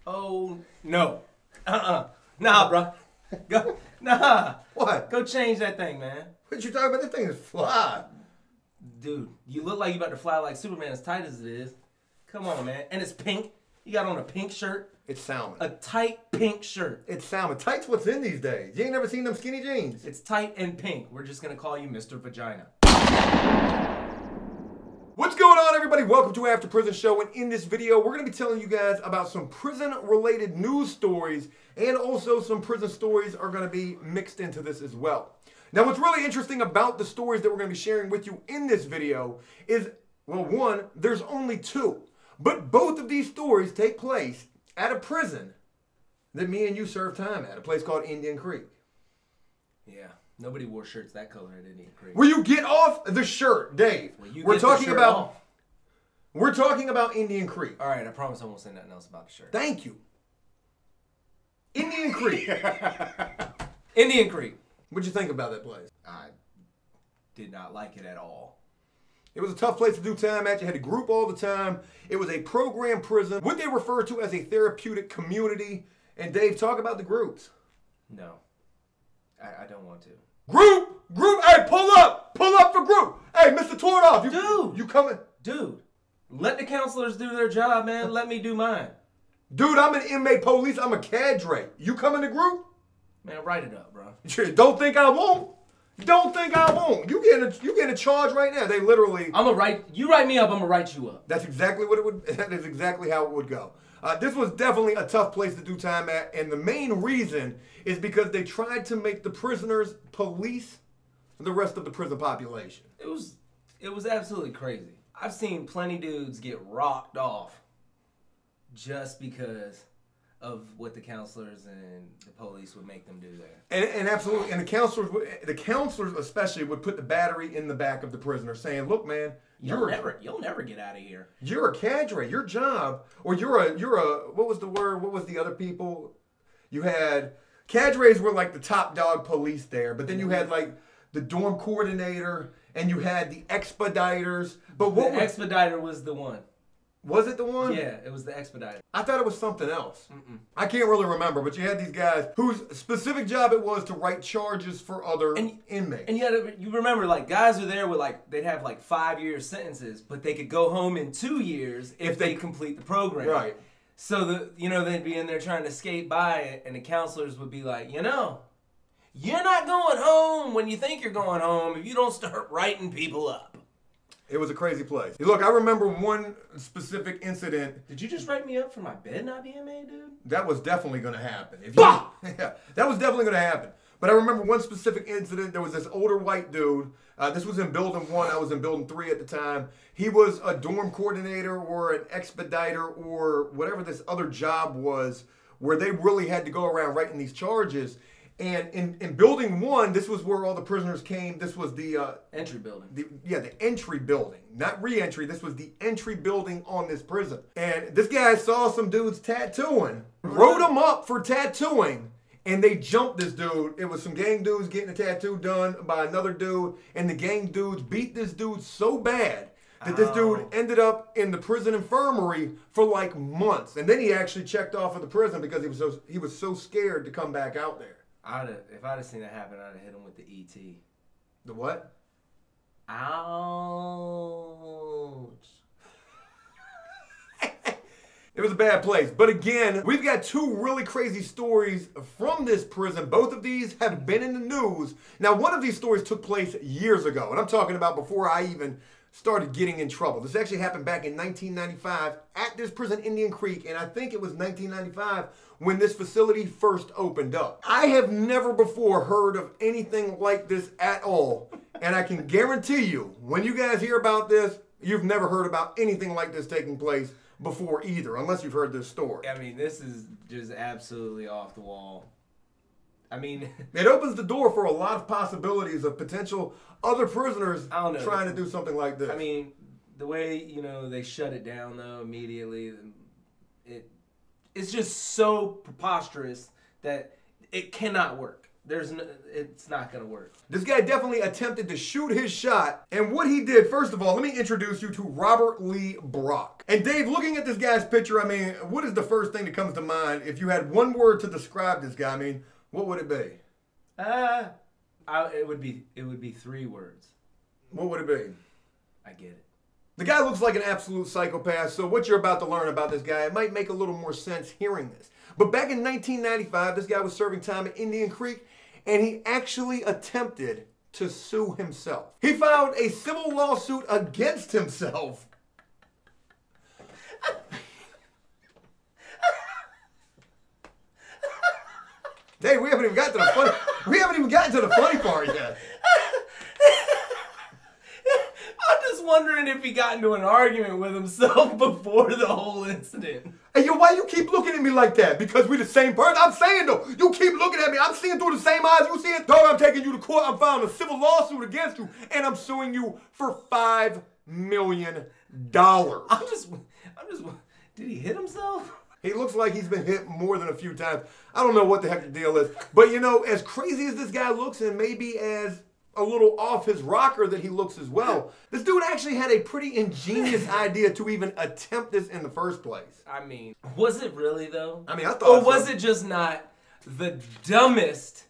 Oh, no. Nah, bro. Go. Nah. What? Go change that thing, man. What you talking about? This thing is fly. Dude, you look like you about to fly like Superman as tight as it is. Come on, man. And it's pink. You got on a pink shirt. It's salmon. A tight pink shirt. It's salmon. Tight's what's in these days. You ain't never seen them skinny jeans. It's tight and pink. We're just going to call you Mr. Vagina. What's going on, everybody? Welcome to After Prison Show, and in this video, we're going to be telling you guys about some prison-related news stories, and also some prison stories are going to be mixed into this as well. Now, what's really interesting about the stories that we're going to be sharing with you in this video is, well, one, there's only two, but both of these stories take place at a prison that me and you served time at, a place called Indian Creek. Yeah. Nobody wore shirts that color at Indian Creek. Will you get off the shirt, Dave? We're talking about Indian Creek. All right, I promise I won't say nothing else about the shirt. Thank you. Indian Creek. Indian Creek. What'd you think about that place? I did not like it at all. It was a tough place to do time at. You had to group all the time. It was a program prison, what they refer to as a therapeutic community. And Dave, talk about the groups. No, I don't want to. Group! Hey, pull up for group! Hey, Mr. Tordoff, you coming? Dude, let the counselors do their job, man. Let me do mine. Dude, I'm an inmate police. I'm a cadre. You coming to group? Man, write it up, bro. Don't think I won't. Don't think I won't. You getting a charge right now. They literally... You write me up, I'm gonna write you up. That is exactly how it would go. This was definitely a tough place to do time at, and the main reason is because they tried to make the prisoners police the rest of the prison population. It was absolutely crazy. I've seen plenty dudes get rocked off just because of what the counselors and the police would make them do there. And absolutely, and the counselors especially would put the battery in the back of the prisoner, saying, "Look, man, you'll never get out of here. You're a cadre. Your job, or you're a what was the word? What was the other people? You had cadres were like the top dog police there, but then you had like the dorm coordinator, and you had the expediters. But what the expediter was the one? Was it the one? Yeah, it was the expediter. I thought it was something else. I can't really remember, but you had these guys whose specific job it was to write charges for other inmates. And you remember, like, guys are there with, like, they'd have, like, 5-year sentences, but they could go home in 2 years if they complete the program. Right. So, they'd be in there trying to skate by it, and the counselors would be like, you're not going home when you think you're going home if you don't start writing people up. It was a crazy place. Look, I remember one specific incident. Did you just write me up for my bed not being made, dude? That was definitely going to happen. Yeah, that was definitely going to happen. But I remember one specific incident. There was this older white dude. This was in Building 1. I was in Building 3 at the time. He was a dorm coordinator or an expediter or whatever this other job was where they really had to go around writing these charges. And in Building 1, this was where all the prisoners came. This was the... entry building. The entry building. Not re-entry. This was the entry building on this prison. And this guy saw some dudes tattooing, wrote them up for tattooing, and they jumped this dude. It was some gang dudes getting a tattoo done by another dude, and the gang dudes beat this dude so bad that this dude ended up in the prison infirmary for like months. And then he actually checked off of the prison because he was so scared to come back out there. If I'd have seen that happen, I'd have hit him with the ET. The what? Ouch. It was a bad place. But again, we've got two really crazy stories from this prison. Both of these have been in the news. Now, one of these stories took place years ago, and I'm talking about before I even started getting in trouble. This actually happened back in 1995 at this prison, Indian Creek, and I think it was 1995 when this facility first opened up. I have never before heard of anything like this at all, and I can guarantee you, when you guys hear about this, you've never heard about anything like this taking place before either, unless you've heard this story. I mean, this is just absolutely off the wall. I mean... It opens the door for a lot of possibilities of potential other prisoners trying to do something like this. I mean, the way, they shut it down, though, immediately, it's just so preposterous that it cannot work. it's not gonna work. This guy definitely attempted to shoot his shot, and what he did, first of all, let me introduce you to Robert Lee Brock. And Dave, looking at this guy's picture, I mean, what is the first thing that comes to mind if you had one word to describe this guy? I mean, what would it be? It would be 3 words. What would it be? I get it. The guy looks like an absolute psychopath, so what you're about to learn about this guy, it might make a little more sense hearing this. But back in 1995, this guy was serving time at Indian Creek, and he actually attempted to sue himself. He filed a civil lawsuit against himself. Dave, we haven't even gotten to the funny part yet. I'm just wondering if he got into an argument with himself before the whole incident. Hey, yo, why you keep looking at me like that? Because we the same person? I'm saying, though, you keep looking at me. I'm seeing through the same eyes you see it. Dog, I'm taking you to court. I'm filing a civil lawsuit against you, and I'm suing you for $5 million. I'm just, did he hit himself? He looks like he's been hit more than a few times. I don't know what the heck the deal is. But, you know, as crazy as this guy looks, and maybe as a little off his rocker that he looks as well, this dude actually had a pretty ingenious idea to even attempt this in the first place. I mean, was it really, though? I mean, I thought Or was it just not the dumbest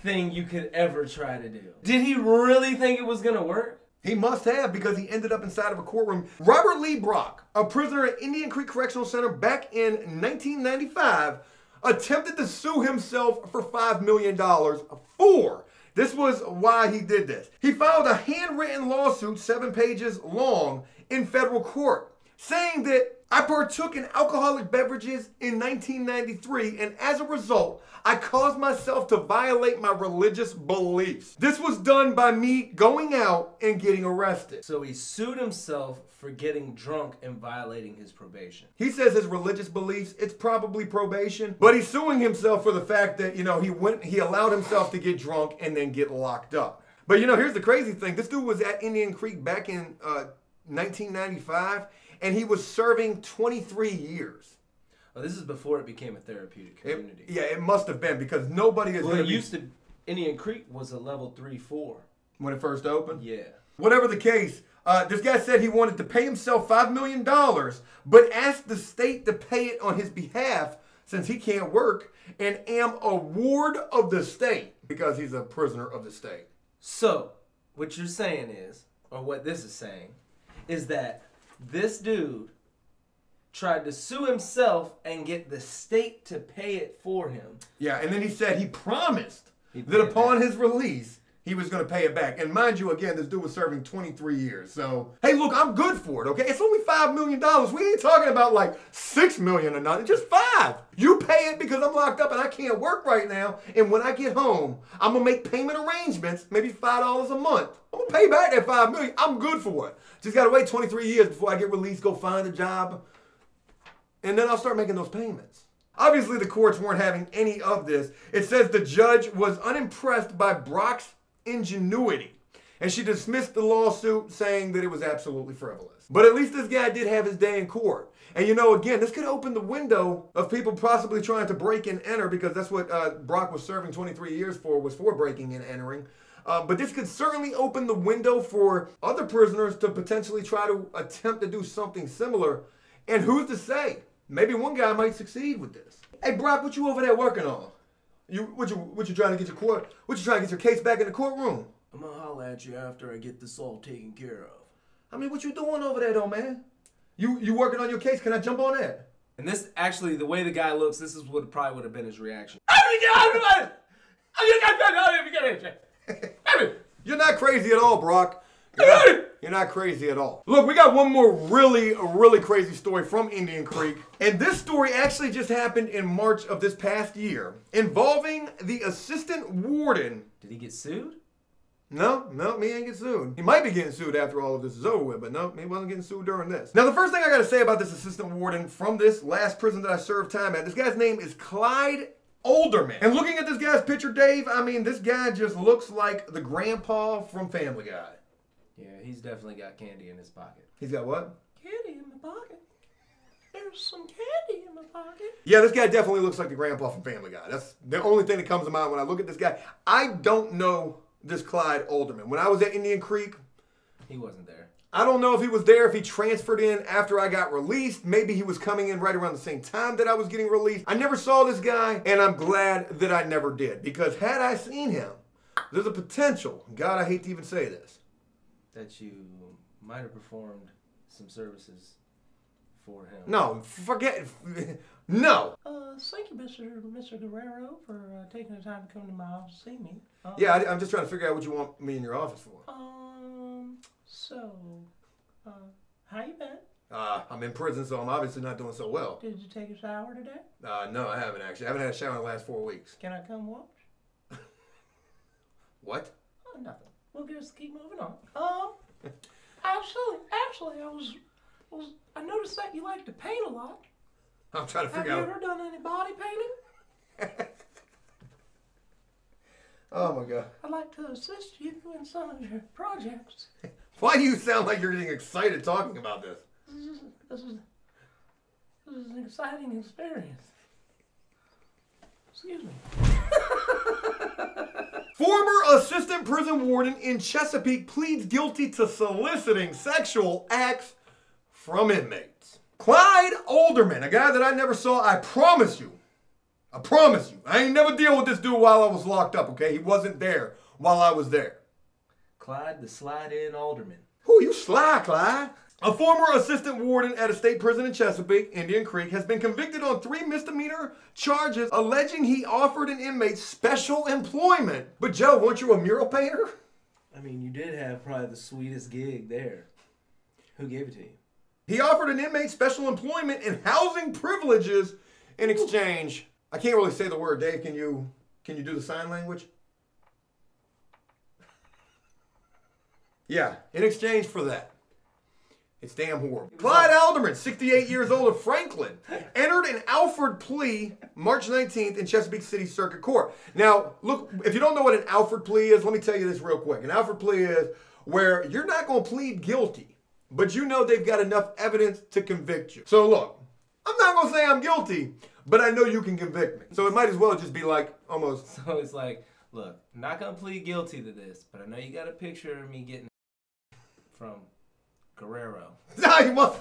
thing you could ever try to do? Did he really think it was going to work? He must have, because he ended up inside of a courtroom. Robert Lee Brock, a prisoner at Indian Creek Correctional Center back in 1995, attempted to sue himself for $5 million for. This was why he did this. He filed a handwritten lawsuit, 7 pages long, in federal court, saying that I partook in alcoholic beverages in 1993, and as a result, I caused myself to violate my religious beliefs. This was done by me going out and getting arrested. So he sued himself for getting drunk and violating his probation. He says his religious beliefs, it's probably probation, but he's suing himself for the fact that, you know, he allowed himself to get drunk and then get locked up. But, you know, here's the crazy thing. This dude was at Indian Creek back in 1995, and he was serving 23 years. Well, this is before it became a therapeutic community. It must have been, because nobody is going to be... Indian Creek was a level 3-4. When it first opened? Yeah. Whatever the case, this guy said he wanted to pay himself $5 million, but asked the state to pay it on his behalf since he can't work, and am a ward of the state because he's a prisoner of the state. So, what you're saying is, or what this is saying, is that this dude tried to sue himself and get the state to pay it for him. Yeah, and then he said he promised that upon his release, he was going to pay it back. And mind you, again, this dude was serving 23 years. So, hey, look, I'm good for it, okay? It's only $5 million. We ain't talking about like $6 million or nothing, just $5. You pay it because I'm locked up and I can't work right now. And when I get home, I'm going to make payment arrangements, maybe $5 a month. I'm going to pay back that $5 million. I'm good for it. Just got to wait 23 years before I get released, go find a job. And then I'll start making those payments. Obviously, the courts weren't having any of this. It says the judge was unimpressed by Brock's ingenuity, and she dismissed the lawsuit, saying that it was absolutely frivolous. But at least this guy did have his day in court. And you know, again, this could open the window of people possibly trying to break and enter, because that's what Brock was serving 23 years for, was for breaking and entering. But this could certainly open the window for other prisoners to potentially try to attempt to do something similar. And who's to say? Maybe one guy might succeed with this. Hey, Brock, what you over there working on? What you trying to get your case back in the courtroom? I'm gonna holler at you after I get this all taken care of. I mean, what you doing over there, though, man? You working on your case? Can I jump on that? And this, actually, the way the guy looks, this is what probably would have been his reaction. You're not crazy at all, Brock. You're not crazy at all. Look, we got one more really crazy story from Indian Creek. And this story actually just happened in March of this past year, involving the assistant warden. Did he get sued? No, he ain't get sued. He might be getting sued after all of this is over with, but no, he wasn't getting sued during this. Now, the first thing I gotta say about this assistant warden from this last prison that I served time at, this guy's name is Clyde Olderman. And looking at this guy's picture, Dave, I mean, this guy just looks like the grandpa from Family Guy. Yeah, he's definitely got candy in his pocket. He's got what? Candy in my pocket. There's some candy in my pocket. Yeah, this guy definitely looks like the grandpa from Family Guy. That's the only thing that comes to mind when I look at this guy. I don't know this Clyde Alderman. When I was at Indian Creek, he wasn't there. I don't know if he was there, if he transferred in after I got released. Maybe he was coming in right around the same time that I was getting released. I never saw this guy, and I'm glad that I never did. Because had I seen him, there's a potential, God, I hate to even say this, that you might have performed some services for him. No, forget. No. Thank you, Mr. Guerrero, for taking the time to come to my office to see me. Yeah, I'm just trying to figure out what you want me in your office for. How you been? I'm in prison, so I'm obviously not doing so well. Did you take a shower today? No, I haven't actually. I haven't had a shower in the last 4 weeks. Can I come watch? What? Oh, nothing. We'll just keep moving on. Actually, I noticed that you like to paint a lot. I'm trying to figure out. Have you ever done any body painting? Oh my God. I'd like to assist you in some of your projects. Why do you sound like you're getting excited talking about this? This is an exciting experience. Excuse me. Former assistant prison warden in Chesapeake pleads guilty to soliciting sexual acts from inmates. Clyde Alderman, a guy that I never saw, I promise you. I ain't never deal with this dude while I was locked up, okay? He wasn't there while I was there. Clyde the Slide-In Alderman. Who you sly, Clyde? A former assistant warden at a state prison in Chesapeake, Indian Creek, has been convicted on 3 misdemeanor charges alleging he offered an inmate special employment. But Joe, weren't you a mural painter? I mean, you did have probably the sweetest gig there. Who gave it to you? He offered an inmate special employment and housing privileges in exchange. I can't really say the word. Dave, can you do the sign language? Yeah, in exchange for that. It's damn horrible. Clyde Alderman, 68 years old of Franklin, entered an Alford plea March 19th in Chesapeake City Circuit Court. Now, look, if you don't know what an Alford plea is, let me tell you this real quick. An Alford plea is where you're not going to plead guilty, but you know they've got enough evidence to convict you. So look, I'm not going to say I'm guilty, but I know you can convict me. So it might as well just be like almost. So it's like, look, I'm not going to plead guilty to this, but I know you got a picture of me getting from Guerrero. No, you must.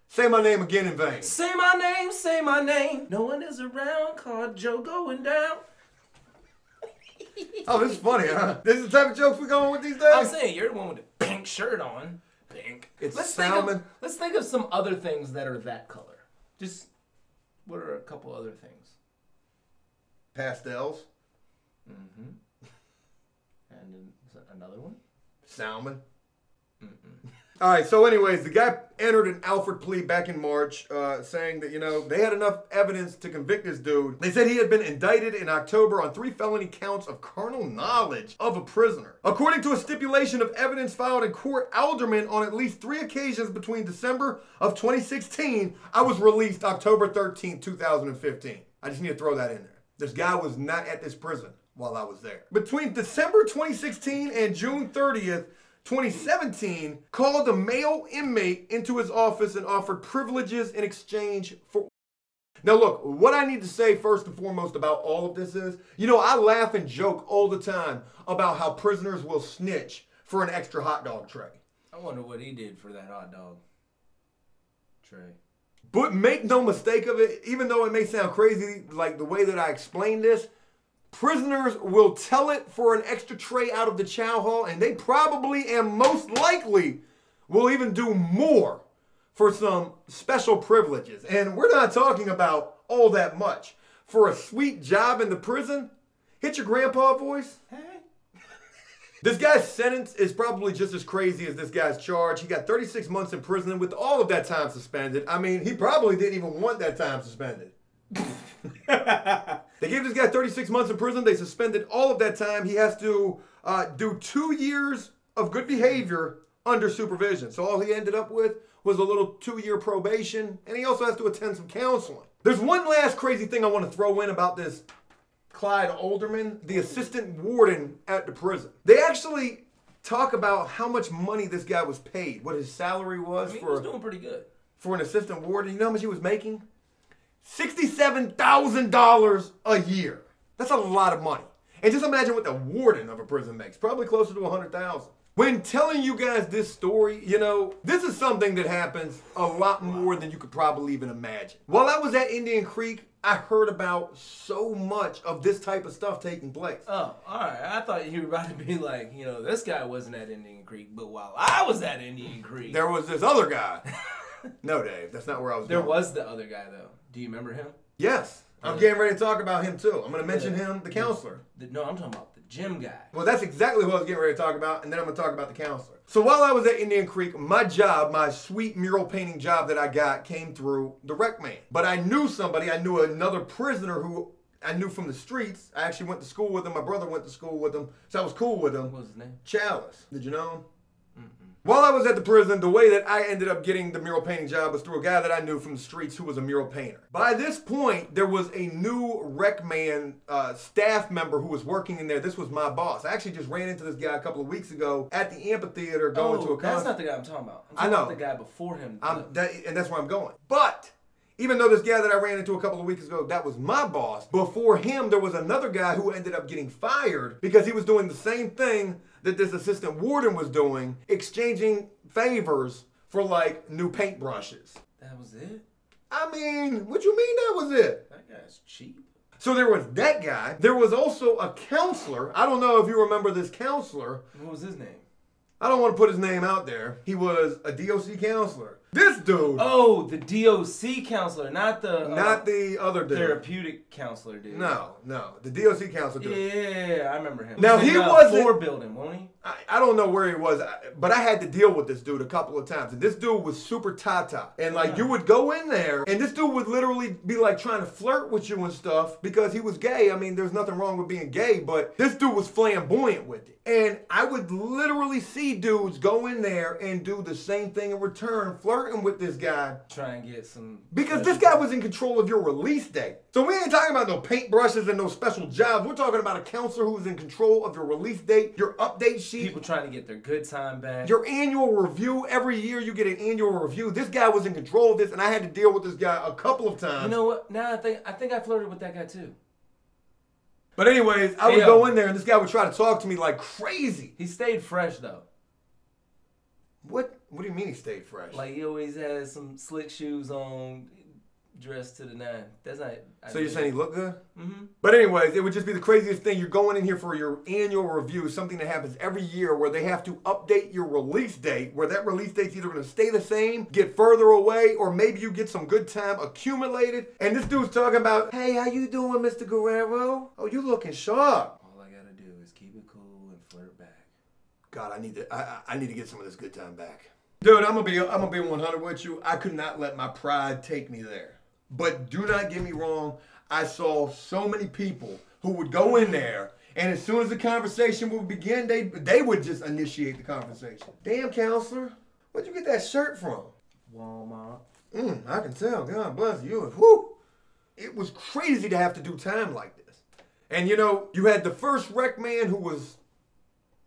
Say my name again in vain. Say my name. No one is around, called Joe going down. Oh, this is funny, huh? This is the type of jokes we're going with these days? I'm saying, you're the one with the pink shirt on. Pink. Let's think of some other things that are that color. Just, what are a couple other things? Pastels. Mm-hmm. And another one? Salmon. All right, so anyways, the guy entered an Alford plea back in March saying that, you know, they had enough evidence to convict this dude. They said he had been indicted in October on 3 felony counts of carnal knowledge of a prisoner. According to a stipulation of evidence filed in court, Alderman, on at least 3 occasions between December of 2016, I was released October 13th, 2015. I just need to throw that in there. This guy was not at this prison while I was there. Between December 2016 and June 30th, 2017, called a male inmate into his office and offered privileges in exchange for... Now look, what I need to say first and foremost about all of this is, you know, I laugh and joke all the time about how prisoners will snitch for an extra hot dog tray. I wonder what he did for that hot dog tray. But make no mistake of it, even though it may sound crazy like the way that I explain this, prisoners will tell it for an extra tray out of the chow hall, and they probably and most likely will even do more for some special privileges. And we're not talking about all that much. For a sweet job in the prison, hit your grandpa voice. Hey. This guy's sentence is probably just as crazy as this guy's charge. He got 36 months in prison with all of that time suspended. I mean, he probably didn't even want that time suspended. They gave this guy 36 months in prison. They suspended all of that time. He has to do 2 years of good behavior under supervision. So all he ended up with was a little 2-year probation, and he also has to attend some counseling. There's one last crazy thing I want to throw in about this Clyde Alderman, the assistant warden at the prison. They actually talk about how much money this guy was paid, what his salary was he was doing pretty good. For an assistant warden. You know how much he was making? $67,000 a year. That's a lot of money. And just imagine what the warden of a prison makes. Probably closer to $100,000. When telling you guys this story, you know, this is something that happens a lot more than you could probably even imagine. While I was at Indian Creek, I heard about so much of this type of stuff taking place. Oh, all right. I thought you were about to be like, you know, this guy wasn't at Indian Creek, but while I was at Indian Creek, there was this other guy. No, Dave, that's not where I was going. There was the other guy, though. Do you remember him? Yes. I'm getting ready to talk about him, too. I'm going to mention him, the counselor. No, I'm talking about the gym guy. Well, that's exactly what I was getting ready to talk about, and then I'm going to talk about the counselor. So while I was at Indian Creek, my job, my sweet mural painting job that I got came through the rec man. But I knew somebody, I knew another prisoner who I knew from the streets. I actually went to school with him. My brother went to school with him, so I was cool with him. What was his name? Chalice. Did you know him? While I was at the prison, the way that I ended up getting the mural painting job was through a guy that I knew from the streets who was a mural painter. By this point, there was a new rec man staff member who was working in there. This was my boss. I actually just ran into this guy a couple of weeks ago at the amphitheater going to a concert. That's not the guy I'm talking about. I'm talking about the guy before him. And that's where I'm going. But even though this guy that I ran into a couple of weeks ago, that was my boss, before him, there was another guy who ended up getting fired because he was doing the same thing that this assistant warden was doing, exchanging favors for like new paintbrushes. That was it? I mean, what you mean that was it? That guy's cheap. So there was that guy. There was also a counselor. I don't know if you remember this counselor. What was his name? I don't want to put his name out there. He was a DOC counselor. This dude. Oh, the DOC counselor, not the other dude. Therapeutic counselor dude. No, the DOC counselor dude. Yeah, I remember him. Now he wasn't. Floor building, won't he? I don't know where he was, but I had to deal with this dude a couple of times. And this dude was super tata. And like you would go in there and this dude would literally be like trying to flirt with you and stuff because he was gay. I mean, there's nothing wrong with being gay, but this dude was flamboyant with it. And I would literally see dudes go in there and do the same thing in return, flirting with this guy. Try and get some... Because this guy was in control of your release date. So we ain't talking about no paintbrushes and no special jobs. We're talking about a counselor who's in control of your release date, your update sheet. People trying to get their good time back. Your annual review. Every year you get an annual review. This guy was in control of this, and I had to deal with this guy a couple of times. You know what? Now I think I flirted with that guy too. But anyways, I would go in there and this guy would try to talk to me like crazy. He stayed fresh though. What do you mean he stayed fresh? Like he always had some slick shoes on, dressed to the nine. That's not. So you're saying he looked good? Mm-hmm. But anyways, it would just be the craziest thing. You're going in here for your annual review, something that happens every year where they have to update your release date, where that release date's either going to stay the same, get further away, or maybe you get some good time accumulated. And this dude's talking about, hey, how you doing, Mr. Guerrero? Oh, you looking sharp. All I got to do is keep it cool and flirt back. God, I need to get some of this good time back. Dude, I'm gonna be 100 with you. I could not let my pride take me there. But do not get me wrong. I saw so many people who would go in there, and as soon as the conversation would begin, they would just initiate the conversation. Damn, counselor, where'd you get that shirt from? Walmart. I can tell. God bless you. Whew. It was crazy to have to do time like this. And you know, you had the first rec man who was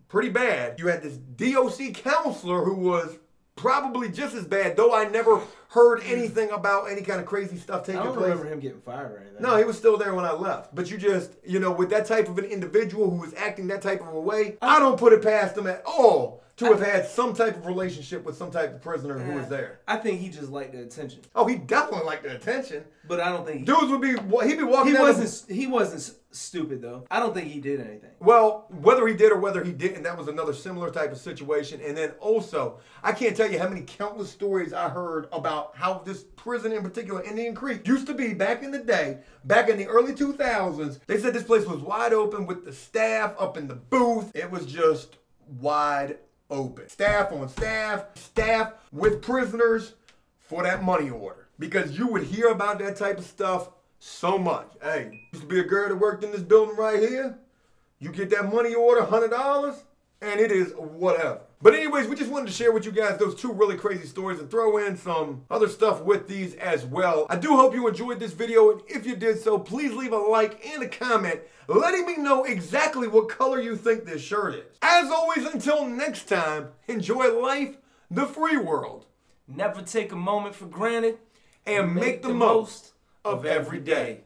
pretty bad. You had this DOC counselor who was probably just as bad, though I never heard anything about any kind of crazy stuff taking place. I don't remember him getting fired or anything. No, he was still there when I left. But you just, you know, with that type of an individual who was acting that type of a way, I don't put it past him at all to have had some type of relationship with some type of prisoner who was there. I think he just liked the attention. Oh, he definitely liked the attention. But I don't think dudes would be, he'd be walking He wasn't stupid, though. I don't think he did anything. Well, whether he did or whether he didn't, that was another similar type of situation. And then also, I can't tell you how many countless stories I heard about how this prison in particular, Indian Creek, used to be back in the day, back in the early 2000s. They said this place was wide open with the staff up in the booth. It was just wide open. Staff on staff, staff with prisoners for that money order. Because you would hear about that type of stuff so much. Hey, used to be a girl that worked in this building right here. You get that money order, $100, and it is whatever. But anyways, we just wanted to share with you guys those two really crazy stories and throw in some other stuff with these as well. I do hope you enjoyed this video, and if you did so, please leave a like and a comment letting me know exactly what color you think this shirt is. As always, until next time, enjoy life, the free world. Never take a moment for granted, and make the most of every day.